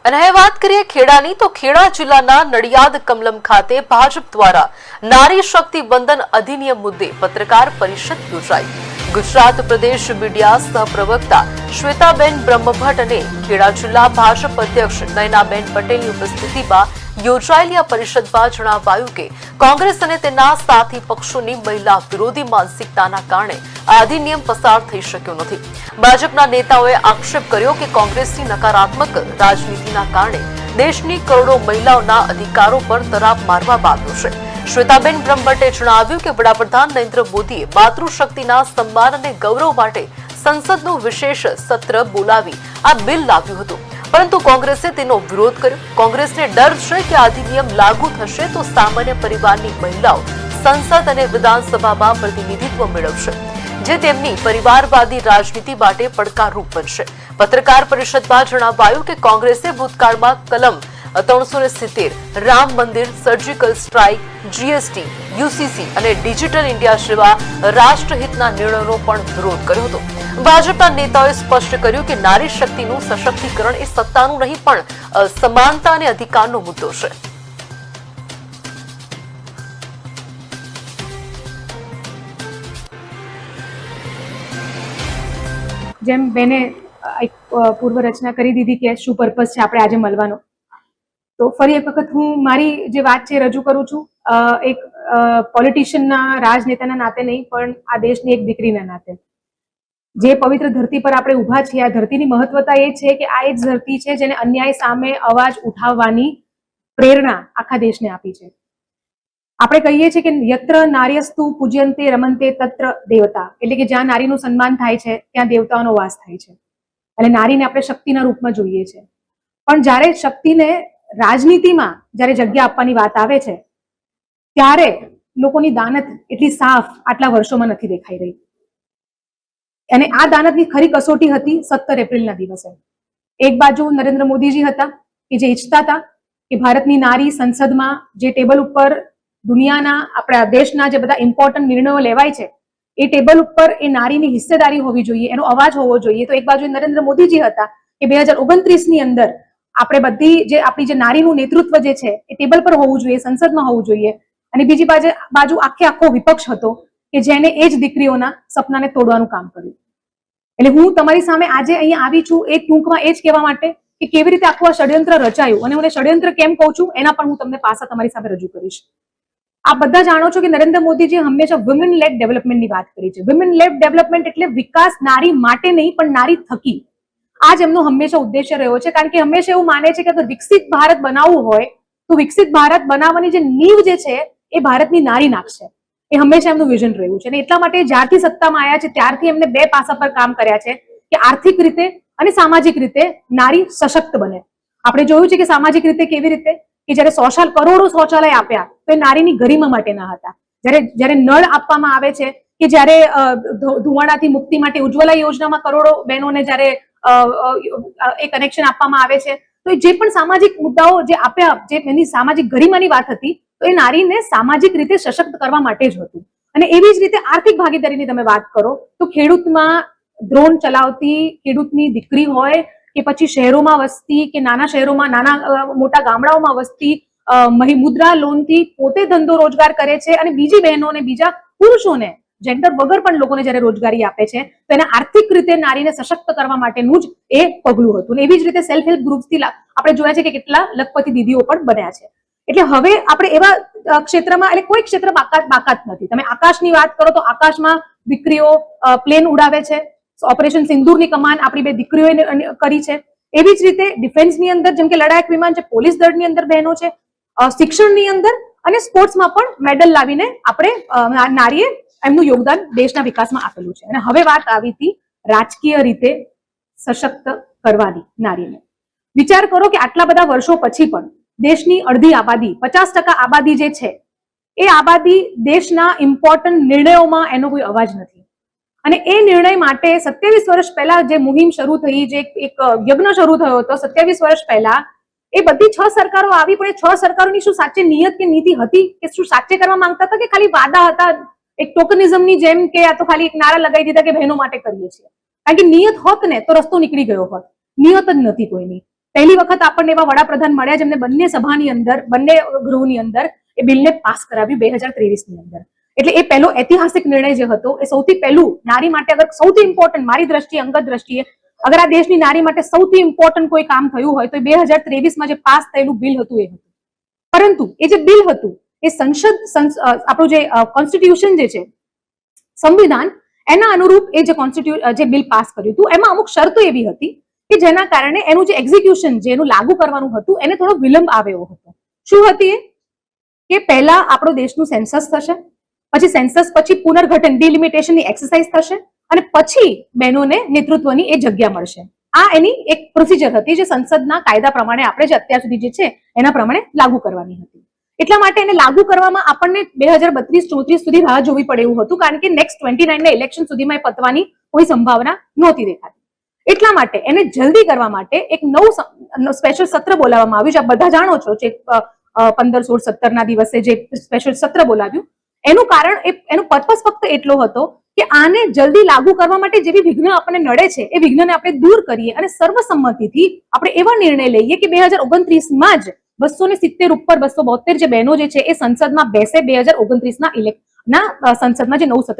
અને હવે વાત કરીએ ખેડાની તો ખેડા જિલ્લાના નડિયાદ કમલમ ખાતે ભાજપ દ્વારા નારી શક્તિ બંધન અધિનિયમ મુદ્દે પત્રકાર પરિષદ યોજાઈ। ગુજરાત પ્રદેશ મીડિયા સહપ્રવક્તા શ્વેતાબેન બ્રહ્મભટ્ટ અને ખેડા જિલ્લા ભાજપ અધ્યક્ષ નયનાબેન પટેલની ઉપસ્થિતિમાં યોજાયેલી આ પરિષદમાં જણાવાયું કે કોંગ્રેસ અને તેના સાથી પક્ષોની મહિલા વિરોધી માનસિકતાના કારણે આ અધિનિયમ પસાર થઈ શક્યો નથી। ભાજપના નેતાઓએ આક્ષેપ કર્યો કે કોંગ્રેસની નકારાત્મક રાજનીતિના કારણે દેશની કરોડો મહિલાઓના અધિકારો પર તરાપ મારવામાં આવ્યો છે। શ્વેતાબેન બ્રહ્મભટ્ટે જણાવ્યું કે વડાપ્રધાન નરેન્દ્ર મોદીએ માતૃશક્તિના સન્માન અને ગૌરવ માટે સંસદનું વિશેષ સત્ર બોલાવી આ બિલ લાવ્યું હતું, પરંતુ કોંગ્રેસે તેનો વિરોધ કર્યો। કોંગ્રેસને ડર છે કે આ અધિનિયમ લાગુ થશે તો સામાન્ય પરિવારની મહિલાઓ સંસદ અને વિધાનસભામાં પ્રતિનિધિત્વ મેળવશે, જે તેમની પરિવારવાદી રાજનીતિ માટે પડકારરૂપ બનશે। પત્રકાર પરિષદમાં જણાવાયું કે કોંગ્રેસે ભૂતકાળમાં કલમ 370 રામ મંદિર, સર્જિકલ સ્ટ્રાઇક, જીએસટી, યુસીસી અને ડિજિટલ ઇન્ડિયા જેવા રાષ્ટ્રહિતના નિર્ણયોનો પણ વિરોધ કર્યો હતો। ભાજપના નેતાઓએ સ્પષ્ટ કર્યું કે નારી શક્તિનું સશક્તિકરણ એ સત્તાનું નહીં પણ સમાનતા અને અધિકારનો મુદ્દો છે। જેમ બેને એક પૂર્વ રચના કરી દીધી કે શું પર્પઝ છે આપણે આજે મળવાનો, તો ફરી એક વખત હું મારી જે વાત છે રજૂ કરું છું। એક પોલિટિશિયનના રાજનેતાના નાતે નહીં પણ આ દેશની એક દીકરીના નાતે જે પવિત્ર ધરતી પર આપણે ઊભા છીએ, આ ધરતીની મહત્વતા એ છે કે આ એ જ ધરતી છે જેને અન્યાય સામે અવાજ ઉઠાવવાની પ્રેરણા આખા દેશને આપી છે। આપણે કહીએ છીએ કે યત્ર નાર્યસ્તુ પૂજ્યંતે રમંતે તત્ર દેવતા, એટલે કે જ્યાં નારીનું સન્માન થાય છે ત્યાં દેવતાઓનો વાસ થાય છે અને નારીને આપણે શક્તિના રૂપમાં જોઈએ છે। પણ જ્યારે શક્તિને રાજનીતિમાં જ્યારે જગ્યા આપવાની વાત આવે છે ત્યારે લોકોની દાનત એટલી સાફ આટલા વર્ષોમાં નથી દેખાઈ રહી। અને આ દાનતની ખરી કસોટી હતી 17 એપ્રિલના દિવસે। એક બાજુ નરેન્દ્ર મોદીજી હતા કે જે ઈચ્છતા હતા કે ભારતની નારી સંસદમાં જે ટેબલ ઉપર દુનિયાના આપણા દેશના જે બધા ઇમ્પોર્ટન્ટ નિર્ણયો લેવાય છે એ ટેબલ ઉપર એ નારીની હિસ્સેદારી હોવી જોઈએ, એનો અવાજ હોવો જોઈએ। તો એક બાજુ નરેન્દ્ર મોદીજી હતા કે 2029ની અંદર આપણે બધી જે આપણી જે નારીનું નેતૃત્વ જે છે એ ટેબલ પર હોવું જોઈએ, સંસદમાં હોવું જોઈએ, અને બીજી બાજુ આખો વિપક્ષ હતો કે જેને એ જ દીકરીઓના સપનાને તોડવાનું કામ કર્યું। એટલે હું તમારી સામે આજે અહીંયા આવી છું એક ટૂંકમાં એ જ કહેવા માટે કે કેવી રીતે આખું આ ષડયંત્ર રચાયું અને હું ષડયંત્ર કેમ કહું છું એના પણ હું તમને પાસા તમારી સામે રજૂ કરીશ। આપ બધા જાણો છો કે નરેન્દ્ર મોદીજી હંમેશા વિમેન લેડ ડેવલપમેન્ટની વાત કરી છે। વિમેન લેડ ડેવલપમેન્ટ એટલે વિકાસ નારી માટે નહીં પણ નારી થકી, આ જ એમનો હંમેશા ઉદ્દેશ્ય રહ્યો છે। કારણ કે હંમેશા એવું માને છે કે અગર વિકસિત ભારત બનાવવું હોય તો વિકસિત ભારત બનાવવાની જે નીંવ જે છે એ ભારતની નારી નાખશે, એ હંમેશા એમનું વિઝન રહ્યું છે। અને એટલા માટે જ્યારથી સત્તામાં આવ્યા છે ત્યારથી એમને બે પાસા પર કામ કર્યા છે કે આર્થિક રીતે અને સામાજિક રીતે નારી સશક્ત બને। આપણે જોયું છે કે સામાજિક રીતે કેવી રીતે કે જ્યારે કરોડો શૌચાલય આપ્યા તો એ નારીની ગરિમા માટે ના હતા। જ્યારે નળ આપવામાં આવે છે કે જ્યારે ધુવાડાથી મુક્તિ માટે ઉજ્જવલા યોજનામાં કરોડો બહેનોને જ્યારે એ કનેક્શન આપવામાં આવે છે, તો જે પણ સામાજિક મુદ્દાઓ જે આપ્યા, જે એની સામાજિક ગરિમાની વાત હતી, તો એ નારીને સામાજિક રીતે સશક્ત કરવા માટે જ હતું। અને એવી જ રીતે આર્થિક ભાગીદારીની તમે વાત કરો તો ખેડૂતમાં ડ્રોન ચલાવતી ખેડૂતની દીકરી હોય કે પછી શહેરોમાં વસતી કે નાના શહેરોમાં નાના મોટા ગામડાઓમાં વસતી મુદ્રા લોનથી પોતે ધંધો રોજગાર કરે છે અને બીજી બહેનોને બીજા પુરુષોને જેન્ડર વગર પણ લોકોને જ્યારે રોજગારી આપે છે તો એને આર્થિક રીતે નારીને સશક્ત કરવા માટેનું જ એ પગલું હતું। એવી જ રીતે સેલ્ફ હેલ્પ ગ્રુપ્સથી આપણે જોયા છે કે કેટલા લખપતિ દીદીઓ પણ બન્યા છે। એટલે હવે આપણે એવા ક્ષેત્રમાં એટલે કોઈ ક્ષેત્ર બાકાત નથી। તમે આકાશની વાત કરો તો આકાશમાં દીકરીઓ પ્લેન ઉડાવે છે। ઓપરેશન સિંદૂરની કમાન આપણી બે દીકરીઓએ કરી છે। એવી જ રીતે ડિફેન્સની અંદર જેમ કે લડાયક વિમાન છે, પોલીસ દળની અંદર બહેનો છે, શિક્ષણની અંદર અને સ્પોર્ટ્સમાં પણ મેડલ લાવીને આપણે નારીએ એમનું યોગદાન દેશના વિકાસમાં આપેલું છે। અને હવે વાત આવી હતી રાજકીય રીતે સશક્ત કરવાની નારીને। વિચાર કરો કે આટલા બધા વર્ષો પછી પણ દેશની અડધી આબાદી 50% આબાદી જે છે એ આબાદી દેશના ઇમ્પોર્ટન્ટ નિર્ણયોમાં એનો કોઈ અવાજ નથી। અને એ નિર્ણય માટે 27 વર્ષ પહેલા જે મુહિમ શરૂ થઈ, જે એક યજ્ઞ શરૂ થયો હતો 27 વર્ષ પહેલા, એ બધી 6 સરકારો આવી, પણ એ 6 સરકારોની શું સાચે નિયત કે નીતિ હતી કે શું સાચે કરવા માંગતા હતા કે ખાલી વાદા હતા એક ટોકનિઝમની જેમ કે આ તો ખાલી એક નારા લગાવી દીધા કે બહેનો માટે કરીએ છીએ? કારણ કે નિયત હોત ને તો રસ્તો નીકળી ગયો હોત, નિયત જ નથી કોઈની। પહેલી વખત આપણને એવા વડાપ્રધાન મળ્યા જેમને બંને સભાની અંદર, બંને ગૃહની અંદર એ બિલને પાસ કરાવ્યું 2023 ની અંદર. એટલે એ પહેલો ઐતિહાસિક નિર્ણય જે હતો એ સૌથી પહેલું નારી માટે, અગર સૌથી ઇમ્પોર્ટન્ટ મારી દ્રષ્ટિએ, અંગત દ્રષ્ટિએ અગર આ દેશની નારી માટે સૌથી ઇમ્પોર્ટન્ટ કોઈ કામ થયું હોય તો 2023માં જે પાસ થયેલું બિલ હતું એ હતું. પરંતુ એ જે બિલ હતું એ આપણું જે કોન્સ્ટિટ્યુશન જે છે, સંવિધાન, એના અનુરૂપ એ જે બિલ પાસ કર્યું હતું એમાં અમુક શરતો એવી હતી કે જેના કારણે એનું જે એક્ઝિક્યુશન, જે એનું લાગુ કરવાનું હતું, એને થોડો વિલંબ આવ્યો હતો. શું હતી એ? કે પહેલા આપણો દેશનું સેન્સસ થશે, પછી સેન્સસ પછી પુનર્ગઠન, ડિલિમિટેશનની એક્સરસાઇઝ થશે, અને પછી બહેનોને નેતૃત્વની એ જગ્યા મળશે. આ એની એક પ્રોસિજર હતી જે સંસદના કાયદા પ્રમાણે આપણે જે અત્યાર સુધી જે છે એના પ્રમાણે લાગુ કરવાની હતી. એટલા માટે એને લાગુ કરવામાં આપણને 2032-34 સુધી રાહ જોવી પડે એવું હતું, કારણ કે નેક્સ્ટ 29 ના ઇલેક્શન સુધીમાં એ પતવાની કોઈ સંભાવના નહોતી દેખાતી. એટલા માટે એને જલ્દી કરવા માટે એક નવું સ્પેશિયલ સત્ર બોલાવવામાં આવ્યું, જે આપ બધા જાણો છો, જે 15, 16, 17 ના દિવસે જે સ્પેશિયલ સત્ર બોલાવ્યું. એનું કારણ, એનો પર્પસ ફક્ત એટલો હતો કે આને જલ્દી લાગુ કરવા માટે જેવી વિઘ્ન આપણને નડે છે એ વિઘ્નને આપણે દૂર કરીએ અને સર્વસંમતિથી આપણે એવા નિર્ણય લઈએ કે 2029માં જ 270 ઉપર 272 જે બહેનો જે છે એ સંસદમાં બેસે. 2029ના સંસદમાં જે નવું સત્ર